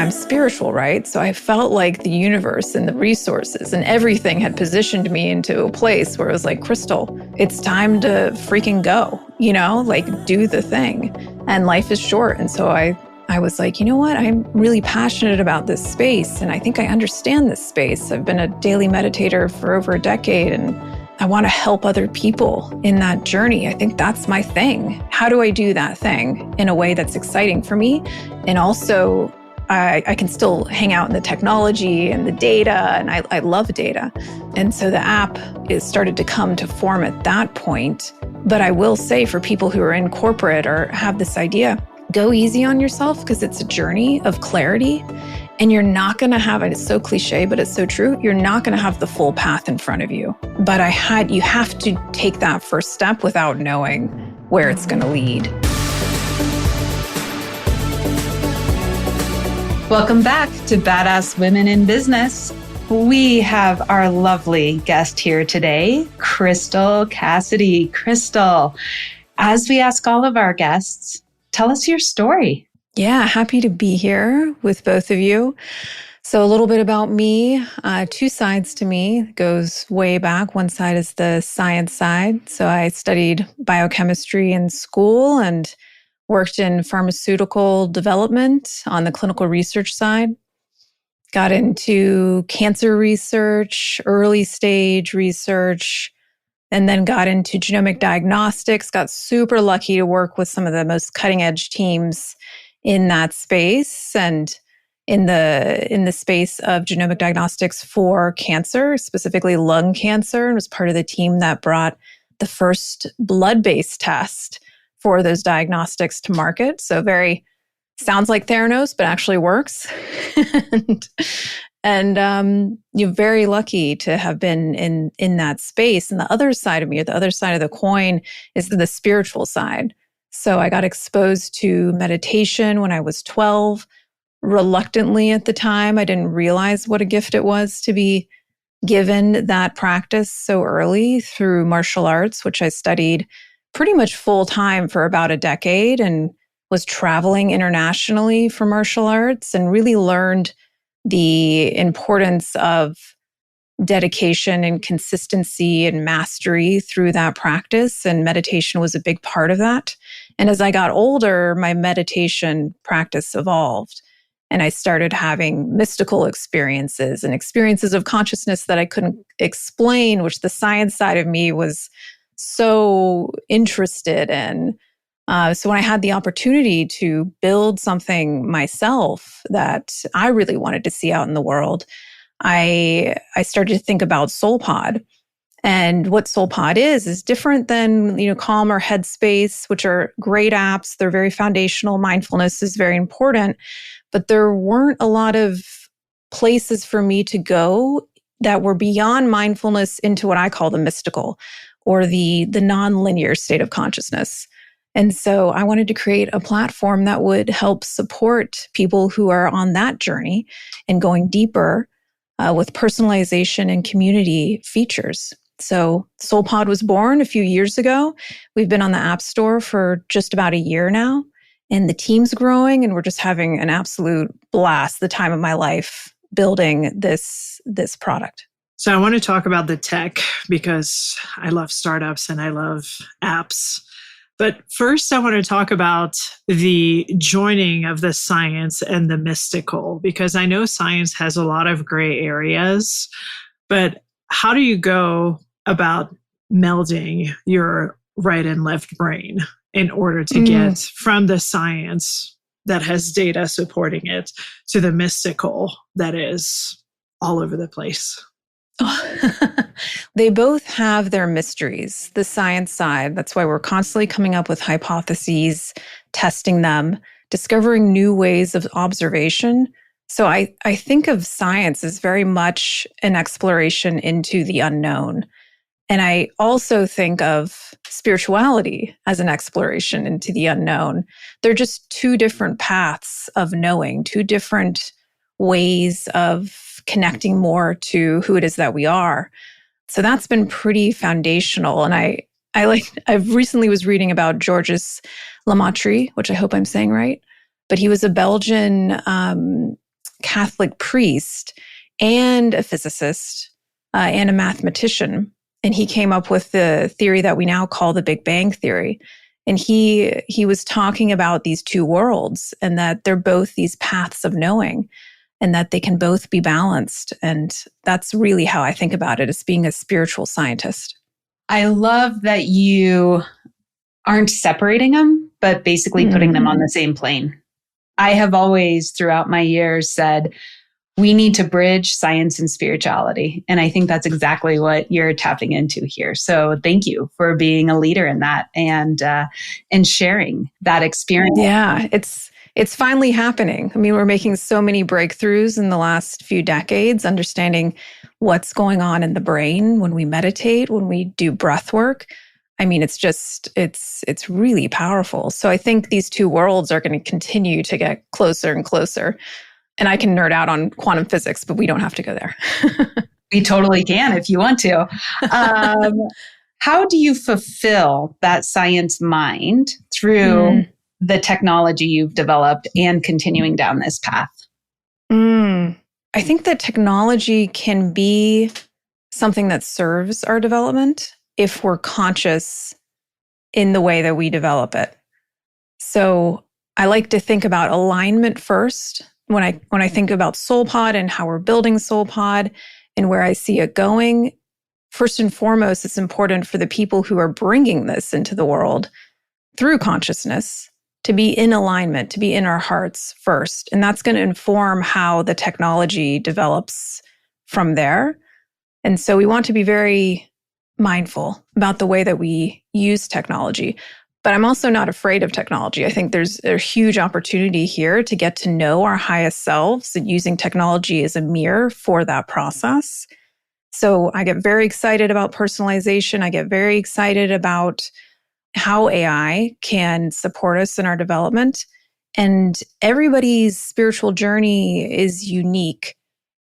I'm spiritual, right? So I felt like the universe and the resources and everything had positioned me into a place where it was like, Crystal, it's time to freaking go, like do the thing. And life is short. And so I was like, you know what? I'm really passionate about this space. And I think I understand this space. I've been a daily meditator for over a decade, and I want to help other people in that journey. I think that's my thing. How do I do that thing in a way that's exciting for me? And also, I can still hang out in the technology and the data, and I love data. And so the app is started to come to form at that point. But I will say, for people who are in corporate or have this idea, go easy on yourself, because it's a journey of clarity. And you're not going to have, and it's so cliche, but it's so true, you're not going to have the full path in front of you. But you have to take that first step without knowing where it's going to lead. Welcome back to Badass Women in Business. We have our lovely guest here today, Crystal Cassidy. Crystal, as we ask all of our guests, tell us your story. Yeah, happy to be here with both of you. So a little bit about me, two sides to me. It goes way back. One side is the science side. So I studied biochemistry in school and worked in pharmaceutical development on the clinical research side. Got into cancer research, early stage research, and then got into genomic diagnostics. Got super lucky to work with some of the most cutting edge teams in that space, and in the space of genomic diagnostics for cancer, specifically lung cancer, and was part of the team that brought the first blood-based test for those diagnostics to market. So sounds like Theranos, but actually works. and you're very lucky to have been in that space. And the other side of me, or the other side of the coin, is the spiritual side. So I got exposed to meditation when I was 12, reluctantly at the time. I didn't realize what a gift it was to be given that practice so early through martial arts, which I studied pretty much full time for about a decade, and was traveling internationally for martial arts, and really learned the importance of dedication and consistency and mastery through that practice. And meditation was a big part of that. And as I got older, my meditation practice evolved. And I started having mystical experiences and experiences of consciousness that I couldn't explain, which the science side of me was so interested in. So when I had the opportunity to build something myself that I really wanted to see out in the world, I started to think about SoulPod. And what SoulPod is different than, Calm or Headspace, which are great apps. They're very foundational. Mindfulness is very important. But there weren't a lot of places for me to go that were beyond mindfulness into what I call the mystical, or the non-linear state of consciousness. And so I wanted to create a platform that would help support people who are on that journey and going deeper with personalization and community features. So SoulPod was born a few years ago. We've been on the App Store for just about a year now, and the team's growing, and we're just having an absolute blast, the time of my life, building this product. So I want to talk about the tech, because I love startups and I love apps. But first, I want to talk about the joining of the science and the mystical, because I know science has a lot of gray areas. But how do you go about melding your right and left brain in order to get from the science that has data supporting it to the mystical that is all over the place? They both have their mysteries. The science side, that's why we're constantly coming up with hypotheses, testing them, discovering new ways of observation. So I think of science as very much an exploration into the unknown. And I also think of spirituality as an exploration into the unknown. They're just two different paths of knowing, two different ways of connecting more to who it is that we are. So that's been pretty foundational. And I recently was reading about Georges Lemaitre, which I hope I'm saying right, but he was a Belgian Catholic priest and a physicist and a mathematician. And he came up with the theory that we now call the Big Bang Theory. And he was talking about these two worlds and that they're both these paths of knowing and that they can both be balanced. And that's really how I think about it as being a spiritual scientist. I love that you aren't separating them, but basically putting them on the same plane. I have always, throughout my years, said, we need to bridge science and spirituality. And I think that's exactly what you're tapping into here. So thank you for being a leader in that and sharing that experience. Yeah, it's finally happening. I mean, we're making so many breakthroughs in the last few decades, understanding what's going on in the brain when we meditate, when we do breath work. I mean, it's really powerful. So I think these two worlds are going to continue to get closer and closer. And I can nerd out on quantum physics, but we don't have to go there. We totally can if you want to. How do you fulfill that science mind through the technology you've developed and continuing down this path? I think that technology can be something that serves our development if we're conscious in the way that we develop it. So I like to think about alignment first. When I think about SoulPod and how we're building SoulPod and where I see it going, first and foremost, it's important for the people who are bringing this into the world through consciousness to be in alignment, to be in our hearts first. And that's going to inform how the technology develops from there. And so we want to be very mindful about the way that we use technology. But I'm also not afraid of technology. I think there's a huge opportunity here to get to know our highest selves and using technology as a mirror for that process. So I get very excited about personalization. I get very excited about how AI can support us in our development. And everybody's spiritual journey is unique.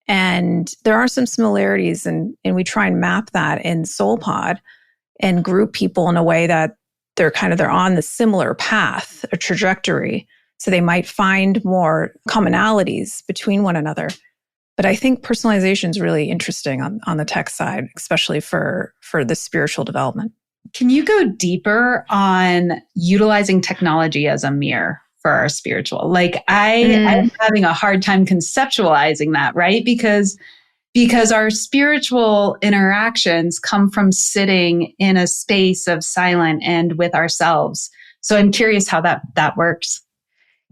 And there are some similarities, and we try and map that in SoulPod and group people in a way that they're on the similar path, a trajectory. So they might find more commonalities between one another. But I think personalization is really interesting on the tech side, especially for the spiritual development. Can you go deeper on utilizing technology as a mirror for our spiritual? Like I'm having a hard time conceptualizing that, right? Because our spiritual interactions come from sitting in a space of silence and with ourselves. So I'm curious how that works.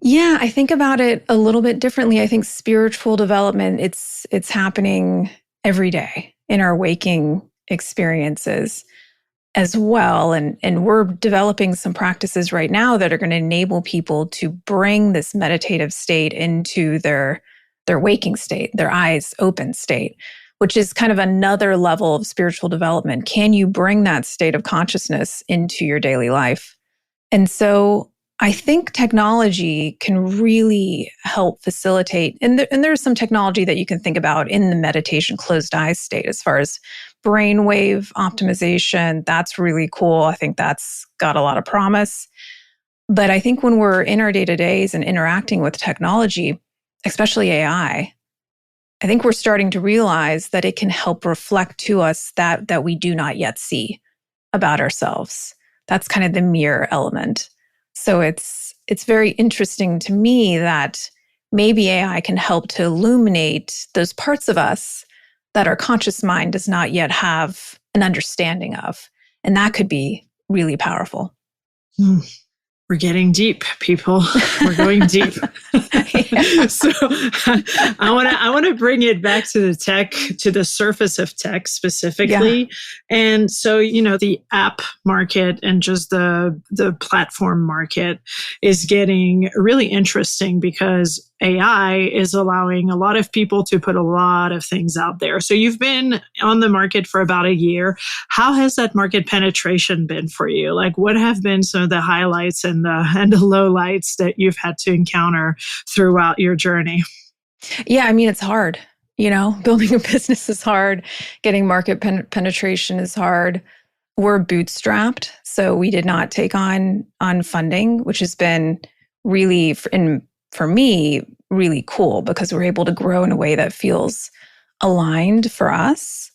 Yeah, I think about it a little bit differently. I think spiritual development, it's happening every day in our waking experiences as well. And we're developing some practices right now that are going to enable people to bring this meditative state into their waking state, their eyes open state, which is kind of another level of spiritual development. Can you bring that state of consciousness into your daily life? And so I think technology can really help facilitate, and there's some technology that you can think about in the meditation closed eyes state as far as brainwave optimization. That's really cool. I think that's got a lot of promise. But I think when we're in our day-to-days and interacting with technology, especially AI, I think we're starting to realize that it can help reflect to us that we do not yet see about ourselves. That's kind of the mirror element. So it's very interesting to me that maybe AI can help to illuminate those parts of us that our conscious mind does not yet have an understanding of. And that could be really powerful. We're getting deep, people. We're going deep. So I want to bring it back to the tech, to the surface of tech specifically. Yeah. And so, the app market and just the platform market is getting really interesting because AI is allowing a lot of people to put a lot of things out there. So you've been on the market for about a year. How has that market penetration been for you? Like, what have been some of the highlights and the lowlights that you've had to encounter throughout your journey? Yeah, I mean, it's hard. Building a business is hard. Getting market penetration is hard. We're bootstrapped, so we did not take on funding, which has been really, in for me, really cool because we're able to grow in a way that feels aligned for us.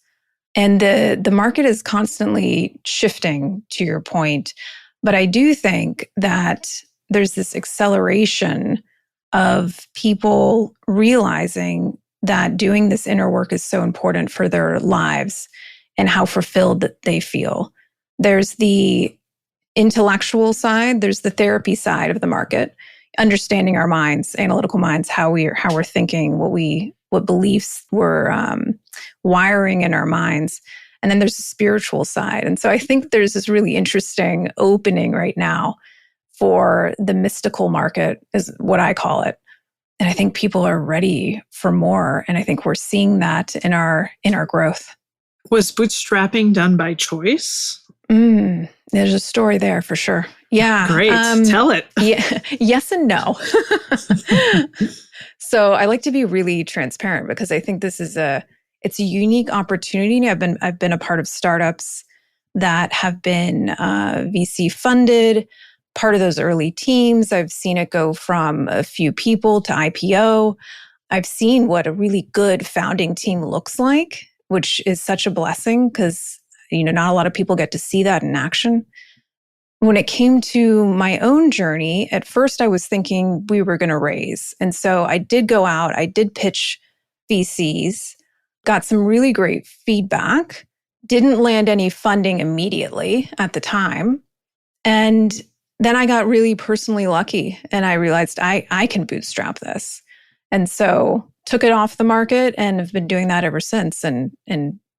And the market is constantly shifting, to your point. But I do think that there's this acceleration of people realizing that doing this inner work is so important for their lives and how fulfilled that they feel. There's the intellectual side, there's the therapy side of the market, understanding our minds, analytical minds, how we're thinking, what beliefs we're wiring in our minds. And then there's the spiritual side. And so I think there's this really interesting opening right now for the mystical market, is what I call it. And I think people are ready for more. And I think we're seeing that in our growth. Was bootstrapping done by choice? There's a story there for sure. Yeah. Great. Tell it. Yeah, yes and no. So I like to be really transparent because I think this is it's a unique opportunity. I've been a part of startups that have been VC funded, part of those early teams. I've seen it go from a few people to IPO. I've seen what a really good founding team looks like, which is such a blessing because not a lot of people get to see that in action. When it came to my own journey, at first I was thinking we were going to raise. And so I did go out, I did pitch VCs, got some really great feedback, didn't land any funding immediately at the time. And then I got really personally lucky and I realized I can bootstrap this. And so took it off the market and have been doing that ever since. And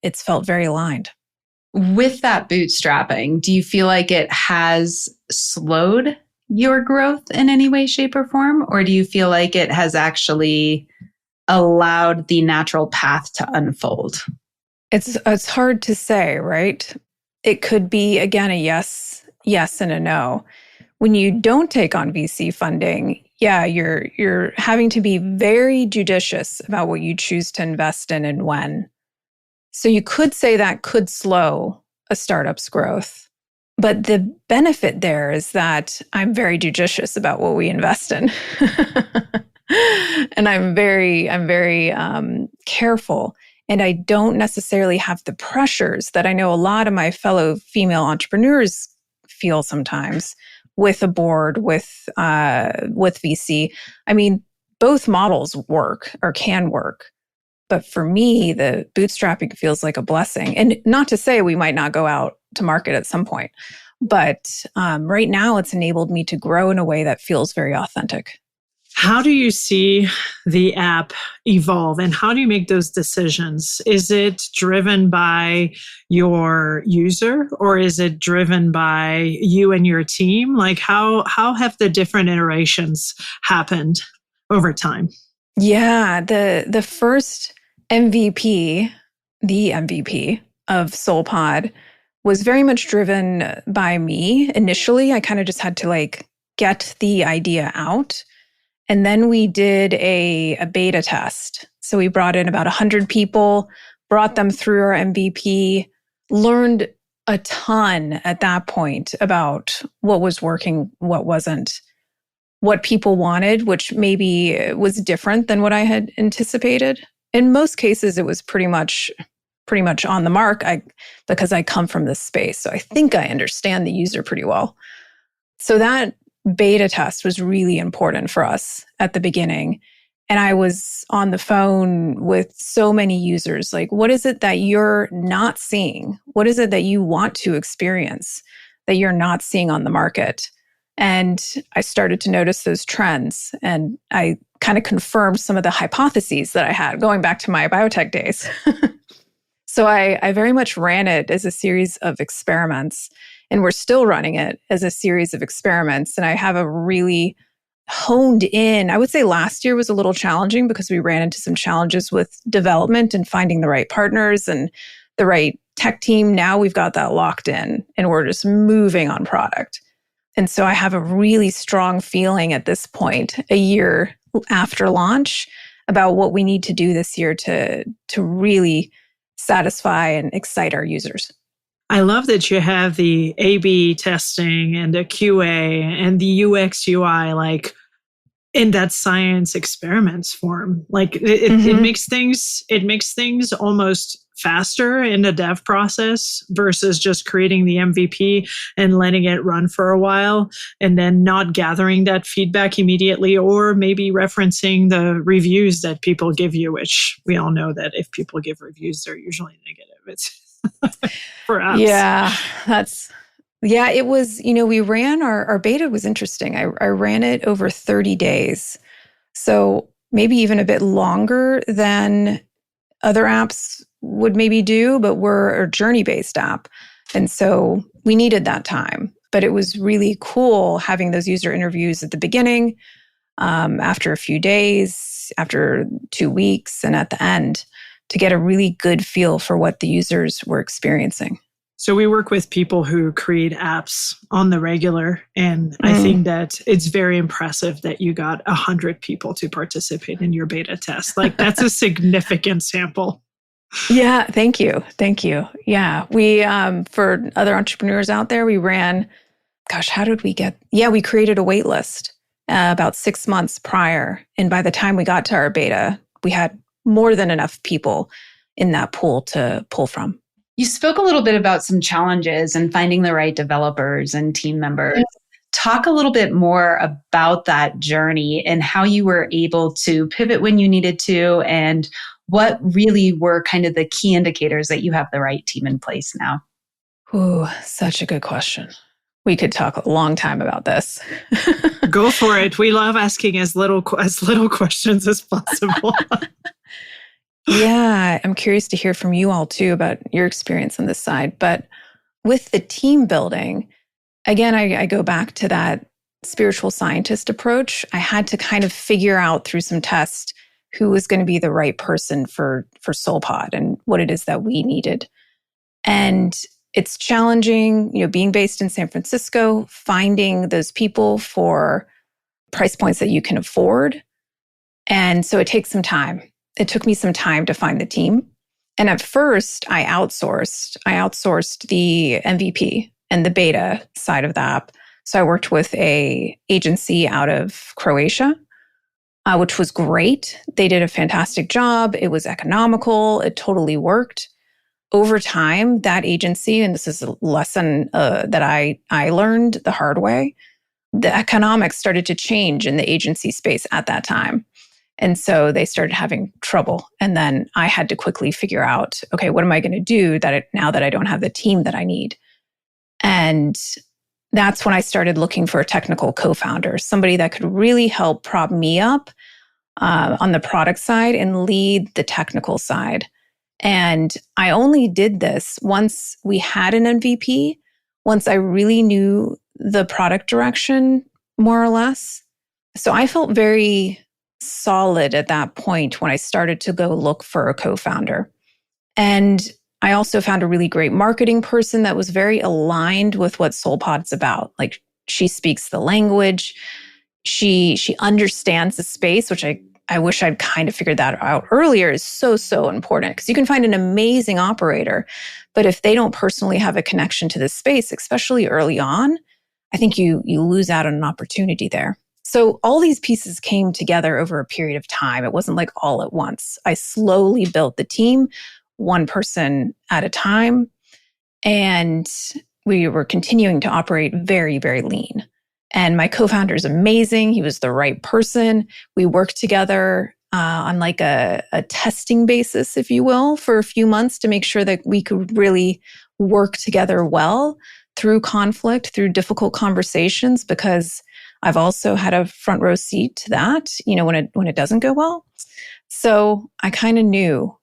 it's felt very aligned. With that bootstrapping, do you feel like it has slowed your growth in any way, shape, or form? Or do you feel like it has actually allowed the natural path to unfold? It's hard to say, right? It could be, again, a yes and a no. When you don't take on VC funding, you're having to be very judicious about what you choose to invest in and when. So you could say that could slow a startup's growth. But the benefit there is that I'm very judicious about what we invest in. And I'm very careful. And I don't necessarily have the pressures that I know a lot of my fellow female entrepreneurs feel sometimes with a board, with VC. I mean, both models work or can work. But for me, the bootstrapping feels like a blessing. And not to say we might not go out to market at some point, but right now it's enabled me to grow in a way that feels very authentic. How do you see the app evolve and how do you make those decisions? Is it driven by your user or is it driven by you and your team? Like how have the different iterations happened over time? Yeah, the first MVP, the MVP of SoulPod was very much driven by me. Initially, I kind of just had to get the idea out. And then we did a beta test. So we brought in about 100 people, brought them through our MVP, learned a ton at that point about what was working, what wasn't, what people wanted, which maybe was different than what I had anticipated. In most cases, it was pretty much on the mark because I come from this space. So I think I understand the user pretty well. So that beta test was really important for us at the beginning. And I was on the phone with so many users. Like, what is it that you're not seeing? What is it that you want to experience that you're not seeing on the market? And I started to notice those trends. And I kind of confirmed some of the hypotheses that I had going back to my biotech days. So I very much ran it as a series of experiments. And we're still running it as a series of experiments. And I have a really honed in, I would say last year was a little challenging because we ran into some challenges with development and finding the right partners and the right tech team. Now we've got that locked in and we're just moving on product. And so I have a really strong feeling at this point, a year after launch, about what we need to do this year to really satisfy and excite our users. I love that you have the A/B testing and the QA and the UX UI. Like in that science experiments form. Like it makes things almost faster in the dev process versus just creating the MVP and letting it run for a while and then not gathering that feedback immediately, or maybe referencing the reviews that people give you, which we all know that if people give reviews, they're usually negative. It's for apps. Yeah, it was, we ran our beta was interesting. I ran it over 30 days. So maybe even a bit longer than other apps would maybe do, but we're a journey-based app. And so we needed that time. But it was really cool having those user interviews at the beginning, after a few days, after 2 weeks, and at the end to get a really good feel for what the users were experiencing. So we work with people who create apps on the regular. And I think that it's very impressive that you got 100 people to participate in your beta test. Like that's a significant sample. Yeah. Thank you. Yeah. We, for other entrepreneurs out there, we ran, how did we we created a wait list about 6 months prior. And by the time we got to our beta, we had more than enough people in that pool to pull from. You spoke a little bit about some challenges and finding the right developers and team members. Talk a little bit more about that journey and how you were able to pivot when you needed to, and what really were kind of the key indicators that you have the right team in place now. Ooh, such a good question. We could talk a long time about this. Go for it. We love asking as little questions as possible. Yeah, I'm curious to hear from you all too about your experience on this side. But with the team building, again, I go back to that spiritual scientist approach. I had to kind of figure out through some tests who was going to be the right person for SoulPod and what it is that we needed. And it's challenging, being based in San Francisco, finding those people for price points that you can afford. And so it takes some time. It took me some time to find the team. And at first, I outsourced the MVP and the beta side of the app. So I worked with a agency out of Croatia, which was great. They did a fantastic job. It was economical. It totally worked. Over time, that agency, and this is a lesson that I learned the hard way, the economics started to change in the agency space at that time. And so they started having trouble. And then I had to quickly figure out, okay, what am I going to do now that I don't have the team that I need? And that's when I started looking for a technical co-founder, somebody that could really help prop me up on the product side and lead the technical side. And I only did this once we had an MVP, once I really knew the product direction, more or less. So I felt very solid at that point when I started to go look for a co-founder. And I also found a really great marketing person that was very aligned with what SoulPod's about. Like, she speaks the language. She understands the space, which I wish I'd kind of figured that out earlier, is so important, because you can find an amazing operator, but if they don't personally have a connection to this space, especially early on, I think you lose out on an opportunity there. So all these pieces came together over a period of time. It wasn't like all at once. I slowly built the team, one person at a time, and we were continuing to operate very, very lean. And my co-founder is amazing. He was the right person. We worked together on like a testing basis, if you will, for a few months to make sure that we could really work together well through conflict, through difficult conversations, because I've also had a front row seat to that, when it doesn't go well. So I kind of knew,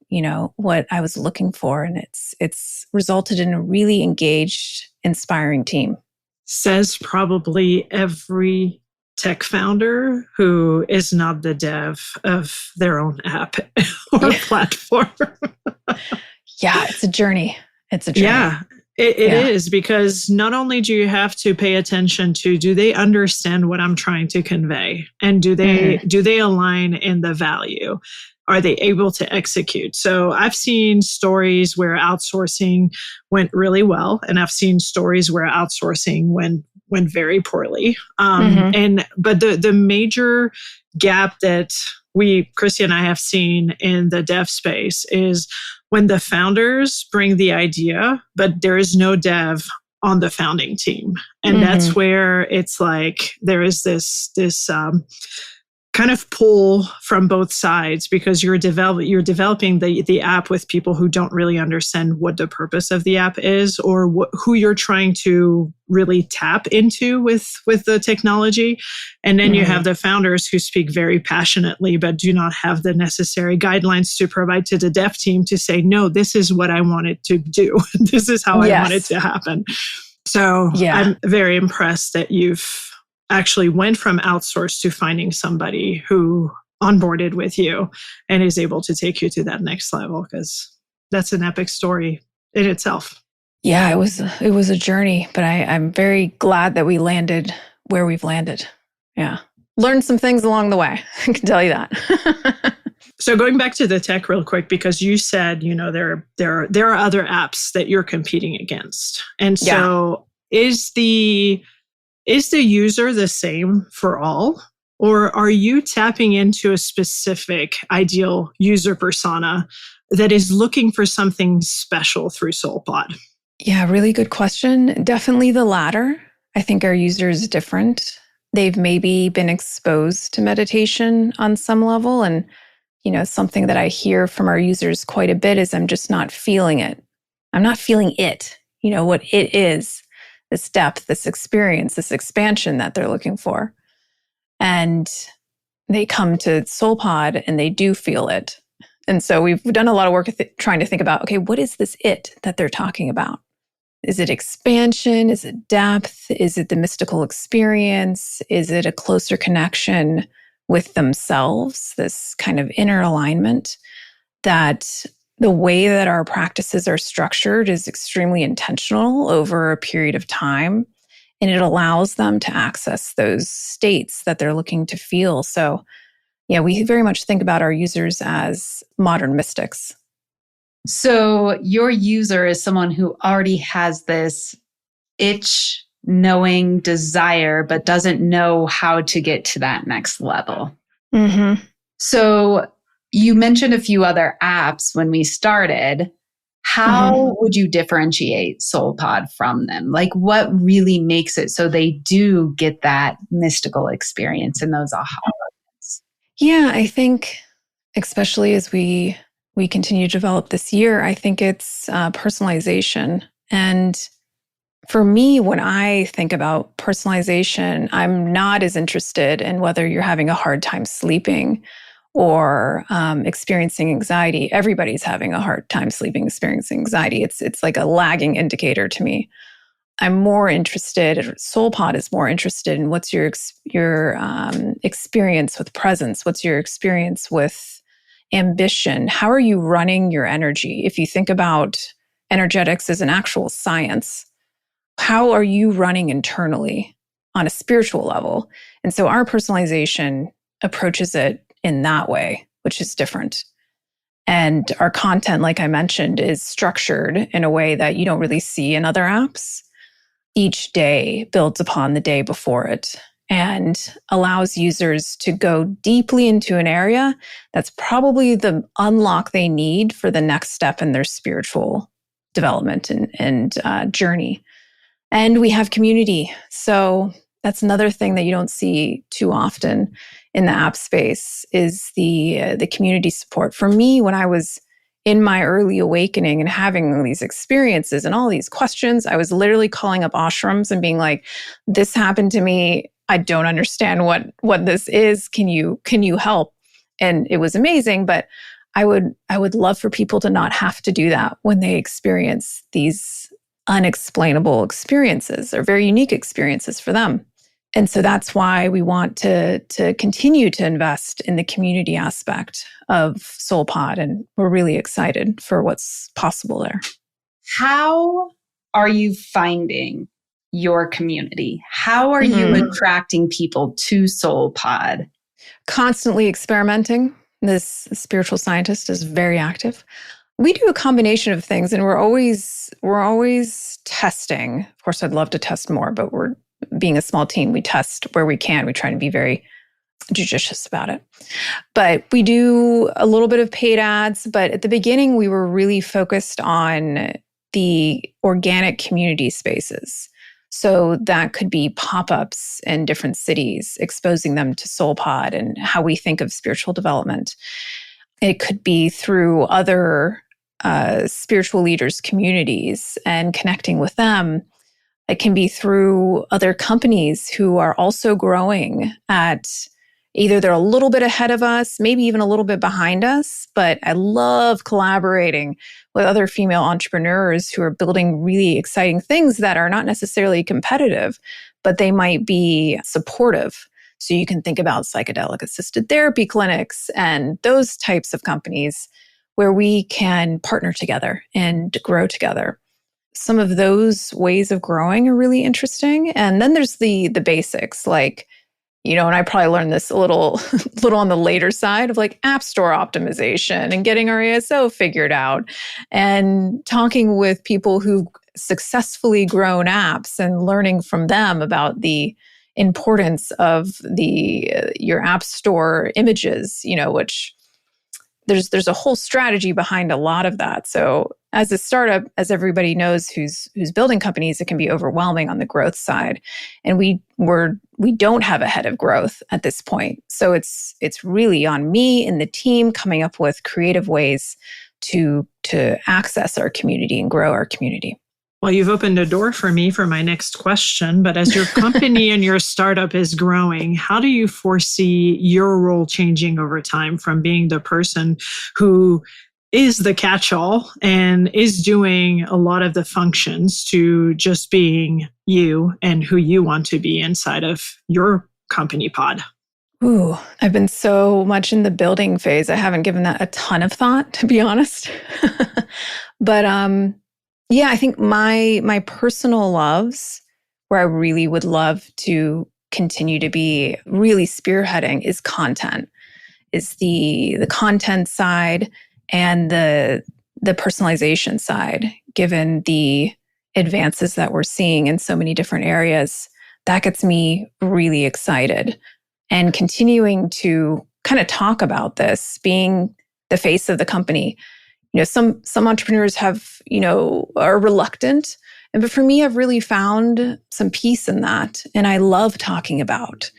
what I was looking for, and it's resulted in a really engaged, inspiring team. Says probably every tech founder who is not the dev of their own app or platform. Yeah, it's a journey. Yeah. It is, because not only do you have to pay attention to, do they understand what I'm trying to convey? And do they align in the value? Are they able to execute? So I've seen stories where outsourcing went really well, and I've seen stories where outsourcing went went very poorly. Mm-hmm. But the major gap that Christy and I have seen in the dev space is when the founders bring the idea, but there is no dev on the founding team. And that's where it's like there is this kind of pull from both sides, because you're developing the app with people who don't really understand what the purpose of the app is, or who you're trying to really tap into with the technology. And then you have the founders who speak very passionately, but do not have the necessary guidelines to provide to the dev team to say, no, this is what I wanted to do. This is how I want it to happen. So I'm very impressed that you've actually went from outsourced to finding somebody who onboarded with you and is able to take you to that next level, because that's an epic story in itself. Yeah, it was a journey, but I'm very glad that we landed where we've landed. Yeah. Learned some things along the way. I can tell you that. So going back to the tech real quick, because you said, there are other apps that you're competing against. And so is the user the same for all? Or are you tapping into a specific ideal user persona that is looking for something special through SoulPod? Yeah, really good question. Definitely the latter. I think our user is different. They've maybe been exposed to meditation on some level. And, something that I hear from our users quite a bit is I'm just not feeling it. I'm not feeling it, what it is. This depth, this experience, this expansion that they're looking for. And they come to SoulPod and they do feel it. And so we've done a lot of work trying to think about, okay, what is this it that they're talking about? Is it expansion? Is it depth? Is it the mystical experience? Is it a closer connection with themselves? This kind of inner alignment that the way that our practices are structured is extremely intentional over a period of time, and it allows them to access those states that they're looking to feel. So, we very much think about our users as modern mystics. So your user is someone who already has this itch, knowing, desire, but doesn't know how to get to that next level. Mm-hmm. So you mentioned a few other apps when we started. How would you differentiate SoulPod from them? Like, what really makes it so they do get that mystical experience and those aha moments? Yeah, I think, especially as we continue to develop this year, I think it's personalization. And for me, when I think about personalization, I'm not as interested in whether you're having a hard time sleeping or experiencing anxiety. Everybody's having a hard time sleeping, experiencing anxiety. It's like a lagging indicator to me. I'm more interested, SoulPod is more interested in what's your experience with presence? What's your experience with ambition? How are you running your energy? If you think about energetics as an actual science, how are you running internally on a spiritual level? And so our personalization approaches it in that way, which is different. And our content, like I mentioned, is structured in a way that you don't really see in other apps. Each day builds upon the day before it and allows users to go deeply into an area that's probably the unlock they need for the next step in their spiritual development and journey. And we have community. So that's another thing that you don't see too often in the app space is the community support. For me, when I was in my early awakening and having these experiences and all these questions, I was literally calling up ashrams and being like, this happened to me. I don't understand what this is. Can you help? And it was amazing, but I would love for people to not have to do that when they experience these unexplainable experiences or very unique experiences for them. And so that's why we want to continue to invest in the community aspect of SoulPod. And we're really excited for what's possible there. How are you finding your community? How are you attracting people to SoulPod? Constantly experimenting. This spiritual scientist is very active. We do a combination of things, and we're always testing. Of course, I'd love to test more, but we're being a small team, we test where we can. We try to be very judicious about it. But we do a little bit of paid ads. But at the beginning, we were really focused on the organic community spaces. So that could be pop-ups in different cities, exposing them to SoulPod and how we think of spiritual development. It could be through other spiritual leaders' communities and connecting with them. It can be through other companies who are also growing at either they're a little bit ahead of us, maybe even a little bit behind us. But I love collaborating with other female entrepreneurs who are building really exciting things that are not necessarily competitive, but they might be supportive. So you can think about psychedelic assisted therapy clinics and those types of companies where we can partner together and grow together. Some of those ways of growing are really interesting. And then there's the basics, like, and I probably learned this a little on the later side of like app store optimization and getting our ASO figured out and talking with people who've successfully grown apps and learning from them about the importance of your app store images, which there's a whole strategy behind a lot of that. So as a startup, as everybody knows who's building companies, it can be overwhelming on the growth side. And we don't have a head of growth at this point. So it's really on me and the team coming up with creative ways to access our community and grow our community. Well, you've opened a door for me for my next question, but as your company and your startup is growing, how do you foresee your role changing over time from being the person who is the catch-all and is doing a lot of the functions to just being you and who you want to be inside of your company pod? Ooh, I've been so much in the building phase. I haven't given that a ton of thought, to be honest. But yeah, I think my personal loves, where I really would love to continue to be really spearheading, is content, is the content side and the personalization side. Given the advances that we're seeing in so many different areas, that gets me really excited. And continuing to kind of talk about this, being the face of the company. Some entrepreneurs are reluctant. But for me, I've really found some peace in that. And I love talking about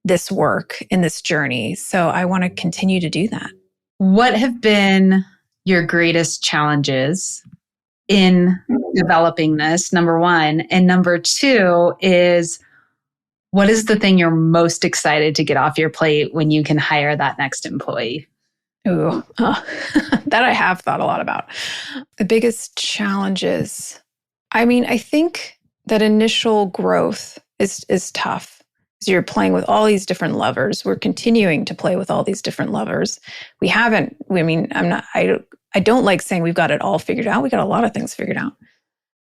this work and this journey. So I want to continue to do that. What have been your greatest challenges in developing this, number one? And number two is, what is the thing you're most excited to get off your plate when you can hire that next employee? Ooh, that I have thought a lot about. The biggest challenges, I think that initial growth is tough. So you're playing with all these different levers. We're continuing to play with all these different levers. I don't like saying we've got it all figured out. We got a lot of things figured out.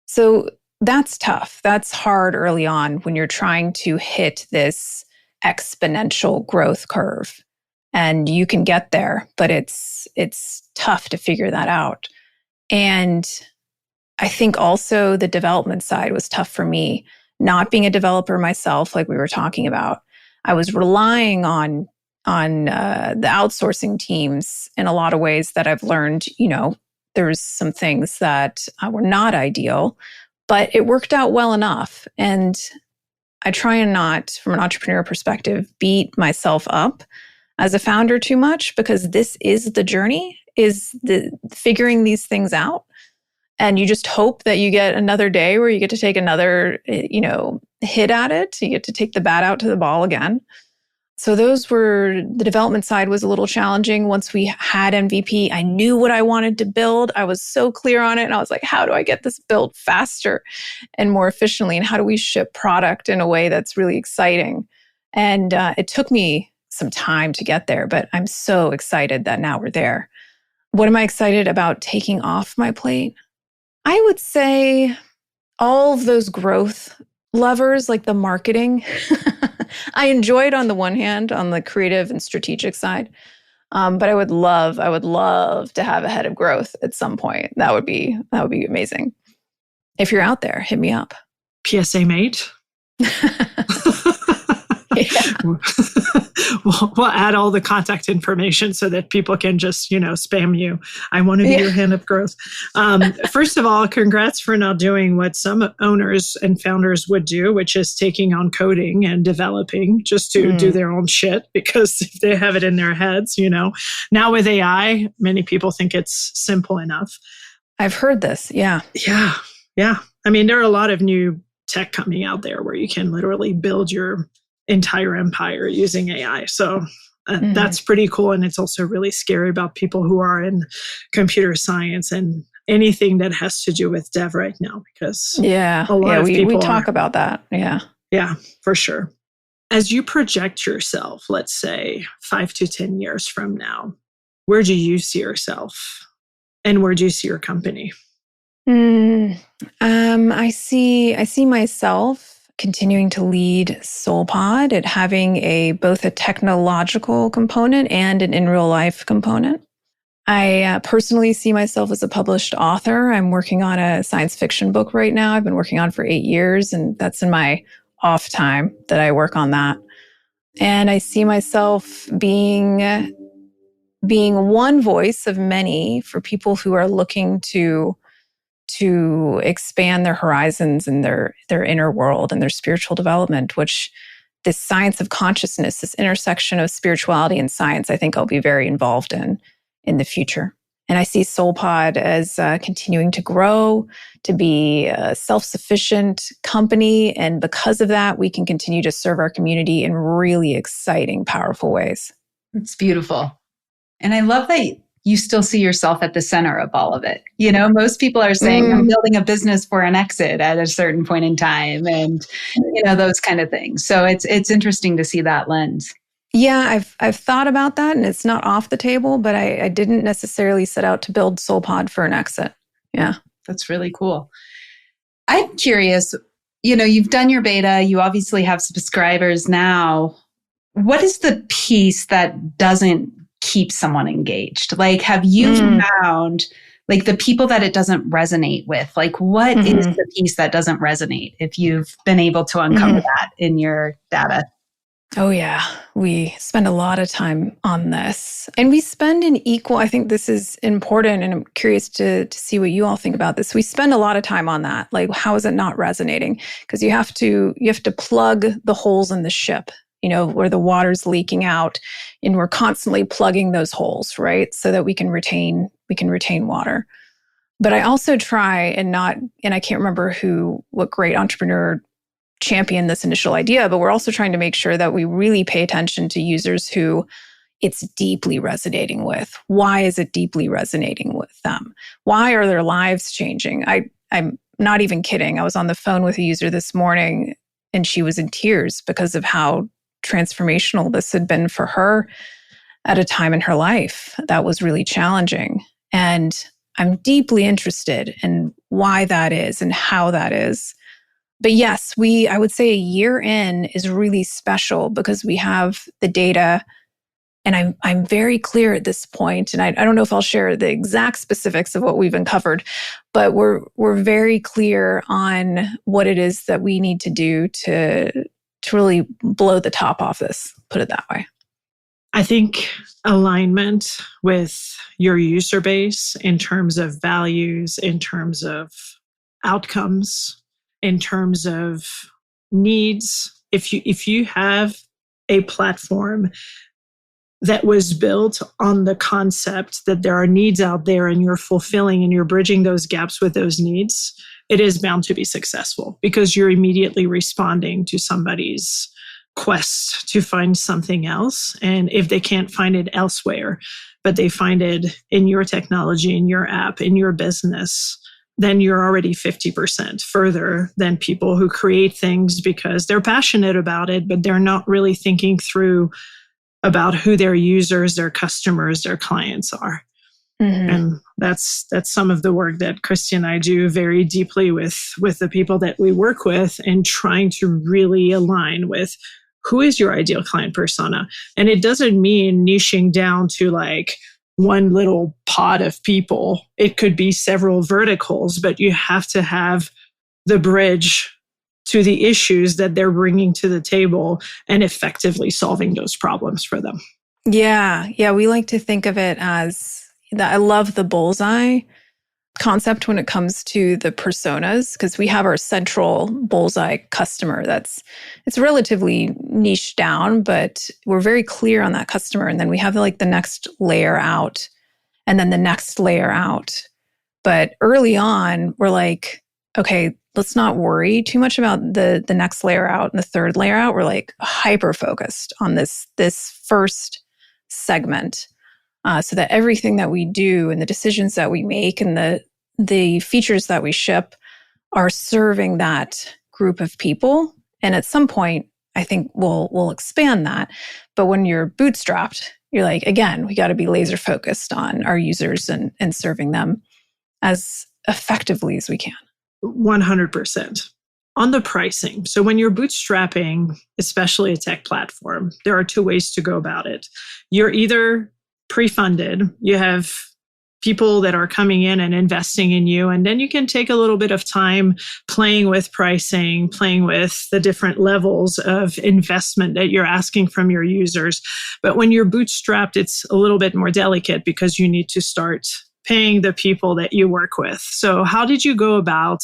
So that's tough. That's hard early on when you're trying to hit this exponential growth curve. And you can get there, but it's tough to figure that out. And I think also the development side was tough for me. Not being a developer myself, like we were talking about, I was relying on the outsourcing teams in a lot of ways that I've learned. There's some things that were not ideal, but it worked out well enough. And I try and not, from an entrepreneur perspective, beat myself up as a founder too much, because this is the journey, is the figuring these things out. And you just hope that you get another day where you get to take another, hit at it. You get to take the bat out to the ball again. So the development side was a little challenging. Once we had MVP, I knew what I wanted to build. I was so clear on it. And I was like, how do I get this built faster and more efficiently? And how do we ship product in a way that's really exciting? And it took me some time to get there, but I'm so excited that now we're there. What am I excited about taking off my plate? I would say all of those growth levers, like the marketing. I enjoyed on the one hand, on the creative and strategic side. But I would love to have a head of growth at some point. That would be amazing. If you're out there, hit me up. PSA mate. Yeah. We'll add all the contact information so that people can just, spam you. I want to be your hand of growth. First of all, congrats for not doing what some owners and founders would do, which is taking on coding and developing just to do their own shit, because if they have it in their heads, now with AI, many people think it's simple enough. I've heard this. Yeah. Yeah. Yeah. I mean, there are a lot of new tech coming out there where you can literally build your entire empire using AI. So that's pretty cool. And it's also really scary about people who are in computer science and anything that has to do with dev right now, because a lot of people we talk about that. Yeah. Yeah, for sure. As you project yourself, let's say 5 to 10 years from now, where do you see yourself and where do you see your company? I see myself continuing to lead SoulPod at having both a technological component and an in real life component. I personally see myself as a published author. I'm working on a science fiction book right now. I've been working on for 8 years, and that's in my off time that I work on that. And I see myself being one voice of many for people who are looking to expand their horizons and their inner world and their spiritual development, which this science of consciousness, this intersection of spirituality and science, I think I'll be very involved in the future. And I see SoulPod as continuing to grow, to be a self-sufficient company. And because of that, we can continue to serve our community in really exciting, powerful ways. It's beautiful. And I love that you still see yourself at the center of all of it. Most people are saying, I'm building a business for an exit at a certain point in time, and, those kind of things. So it's interesting to see that lens. Yeah, I've thought about that, and it's not off the table, but I didn't necessarily set out to build SoulPod for an exit. Yeah. That's really cool. I'm curious, you've done your beta, you obviously have subscribers now. What is the piece that doesn't keep someone engaged? Like, have you found like the people that it doesn't resonate with? Like, what is the piece that doesn't resonate, if you've been able to uncover that in your data? Oh, yeah. We spend a lot of time on this. And we spend I think this is important, and I'm curious to see what you all think about this. We spend a lot of time on that. Like, how is it not resonating? Because you have to plug the holes in the ship, where the water's leaking out, and we're constantly plugging those holes, right? So that we can retain water. But I also try and I can't remember what great entrepreneur championed this initial idea, but we're also trying to make sure that we really pay attention to users who it's deeply resonating with. Why is it deeply resonating with them? Why are their lives changing? I'm not even kidding. I was on the phone with a user this morning, and she was in tears because of how transformational this had been for her at a time in her life that was really challenging. And I'm deeply interested in why that is and how that is. But yes, I would say a year in is really special because we have the data, and I'm very clear at this point, and I don't know if I'll share the exact specifics of what we've uncovered, but we're very clear on what it is that we need to do to really blow the top off this, put it that way. I think alignment with your user base in terms of values, in terms of outcomes, in terms of needs. If you have a platform that was built on the concept that there are needs out there and you're fulfilling and you're bridging those gaps with those needs, it is bound to be successful because you're immediately responding to somebody's quest to find something else. And if they can't find it elsewhere, but they find it in your technology, in your app, in your business, then you're already 50% further than people who create things because they're passionate about it, but they're not really thinking through about who their users, their customers, their clients are. And that's some of the work that Christy and I do very deeply with the people that we work with, and trying to really align with who is your ideal client persona. And it doesn't mean niching down to like one little pod of people. It could be several verticals, but you have to have the bridge to the issues that they're bringing to the table and effectively solving those problems for them. Yeah. Yeah. We like to think of it as that. I love the bullseye concept when it comes to the personas, because we have our central bullseye customer it's relatively niche down, but we're very clear on that customer. And then we have like the next layer out and then the next layer out. But early on, we're like, okay, let's not worry too much about the next layer out and the third layer out. We're like hyper focused on this first segment, so that everything that we do and the decisions that we make and the features that we ship are serving that group of people. And at some point, I think we'll expand that. But when you're bootstrapped, you're like, again, we got to be laser focused on our users and serving them as effectively as we can. 100%. On the pricing. So when you're bootstrapping, especially a tech platform, there are two ways to go about it. You're either pre-funded, you have people that are coming in and investing in you, and then you can take a little bit of time playing with pricing, playing with the different levels of investment that you're asking from your users. But when you're bootstrapped, it's a little bit more delicate because you need to start paying the people that you work with. So how did you go about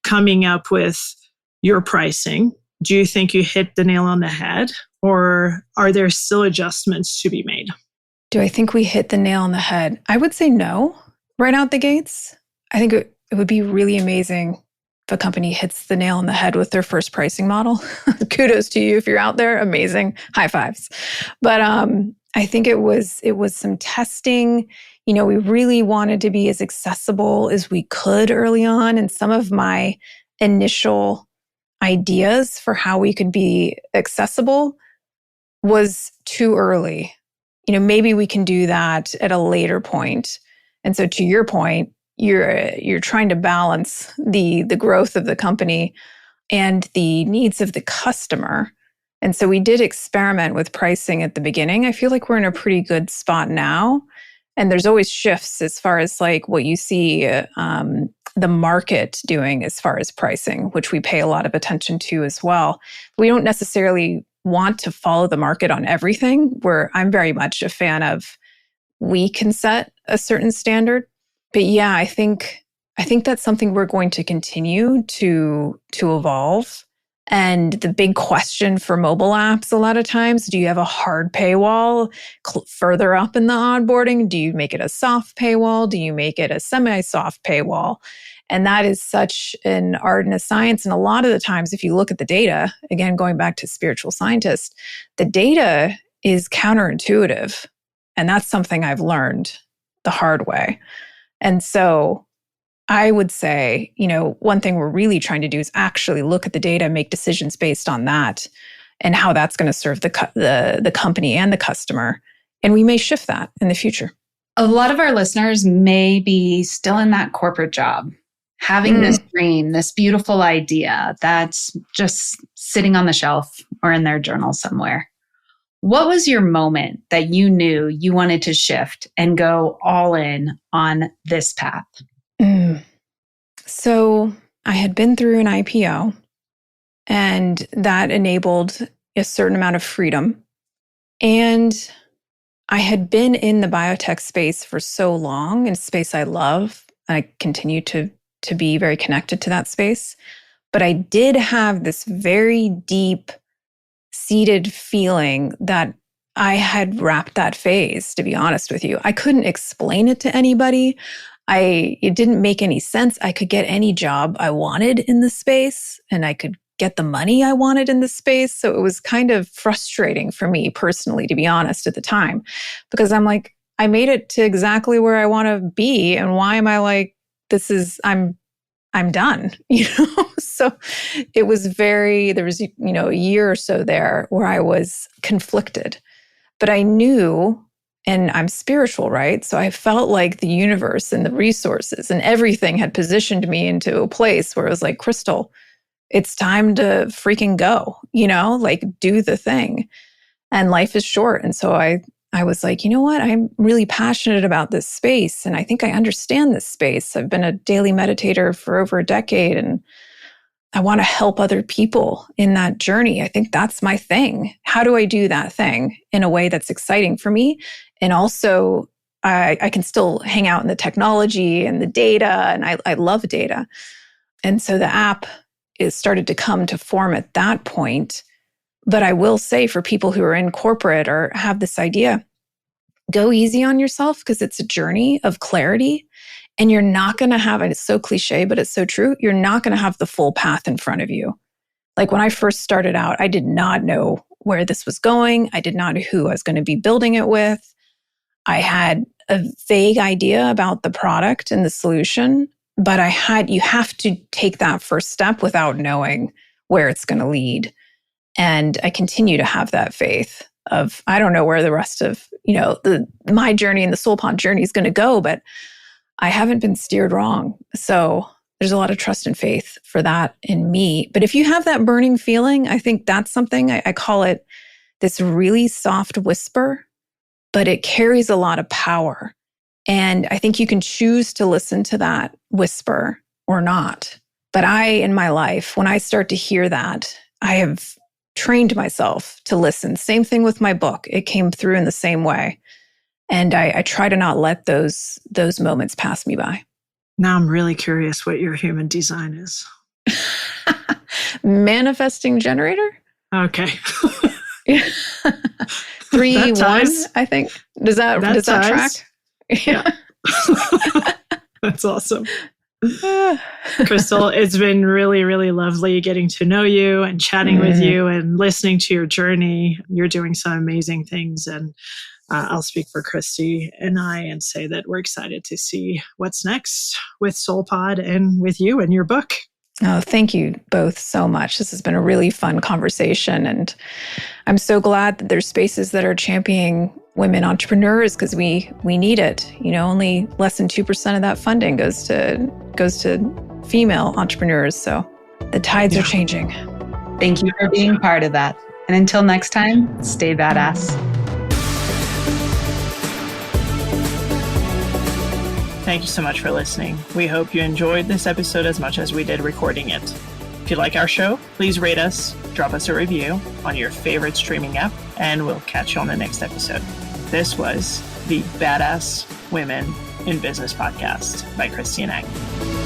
coming up with your pricing? Do you think you hit the nail on the head, or are there still adjustments to be made? Do I think we hit the nail on the head? I would say no, right out the gates. I think it would be really amazing if a company hits the nail on the head with their first pricing model. Kudos to you if you're out there. Amazing. High fives. But I think it was some testing. You know, we really wanted to be as accessible as we could early on. And some of my initial ideas for how we could be accessible was too early. You know, maybe we can do that at a later point. And so to your point, you're trying to balance the growth of the company and the needs of the customer. And so we did experiment with pricing at the beginning. I feel like we're in a pretty good spot now. And there's always shifts as far as like what you see the market doing as far as pricing, which we pay a lot of attention to as well. We don't necessarily want to follow the market on everything, where I'm very much a fan of we can set a certain standard. But yeah, I think that's something we're going to continue to evolve. And the big question for mobile apps a lot of times, do you have a hard paywall further up in the onboarding? Do you make it a soft paywall? Do you make it a semi-soft paywall? And that is such an art and a science. And a lot of the times, if you look at the data, again, going back to spiritual scientists, the data is counterintuitive. And that's something I've learned the hard way. And so I would say, you know, one thing we're really trying to do is actually look at the data, make decisions based on that and how that's going to serve the company and the customer. And we may shift that in the future. A lot of our listeners may be still in that corporate job, having this dream, this beautiful idea that's just sitting on the shelf or in their journal somewhere. What was your moment that you knew you wanted to shift and go all in on this path? So I had been through an IPO, and that enabled a certain amount of freedom. And I had been in the biotech space for so long, in a space I love. I continue to be very connected to that space. But I did have this very deep seated feeling that I had wrapped that phase, to be honest with you. I couldn't explain it to anybody. It didn't make any sense. I could get any job I wanted in the space, and I could get the money I wanted in the space. So it was kind of frustrating for me personally, to be honest, at the time, because I'm like, I made it to exactly where I want to be. And why am I like, I'm done, you know? So it was there was, you know, a year or so there where I was conflicted, but I knew, and I'm spiritual, right? So I felt like the universe and the resources and everything had positioned me into a place where it was like, Crystal, it's time to freaking go, you know, like do the thing. And life is short. And so I was like, you know what? I'm really passionate about this space. And I think I understand this space. I've been a daily meditator for over a decade. And I want to help other people in that journey. I think that's my thing. How do I do that thing in a way that's exciting for me? And also, I can still hang out in the technology and the data, and I love data. And so the app is started to come to form at that point. But I will say for people who are in corporate or have this idea, go easy on yourself because it's a journey of clarity. And you're not going to have, and it's so cliche, but it's so true, you're not going to have the full path in front of you. Like when I first started out, I did not know where this was going. I did not know who I was going to be building it with. I had a vague idea about the product and the solution, but you have to take that first step without knowing where it's going to lead. And I continue to have that faith of, I don't know where the rest of, my journey and the SoulPod journey is going to go, but I haven't been steered wrong. So there's a lot of trust and faith for that in me. But if you have that burning feeling, I think that's something, I call it this really soft whisper, but it carries a lot of power. And I think you can choose to listen to that whisper or not. But in my life, when I start to hear that, I have trained myself to listen. Same thing with my book. It came through in the same way. And I try to not let those moments pass me by. Now I'm really curious what your human design is. Manifesting generator? Okay. 3, 1, I think. Does that track? Yeah. That's awesome. Crystal, it's been really, really lovely getting to know you and chatting with you and listening to your journey. You're doing some amazing things. And I'll speak for Christy and I and say that we're excited to see what's next with SoulPod and with you and your book. Oh, thank you both so much. This has been a really fun conversation. And I'm so glad that there's spaces that are championing women entrepreneurs because we need it. Only less than 2% of that funding goes to female entrepreneurs. So the tides are changing. Thank you for being part of that. And until next time, stay badass. Thank you so much for listening. We hope you enjoyed this episode as much as we did recording it. If you like our show, please rate us, drop us a review on your favorite streaming app, and we'll catch you on the next episode. This was the Badass Women in Business podcast by Christy and Aggie.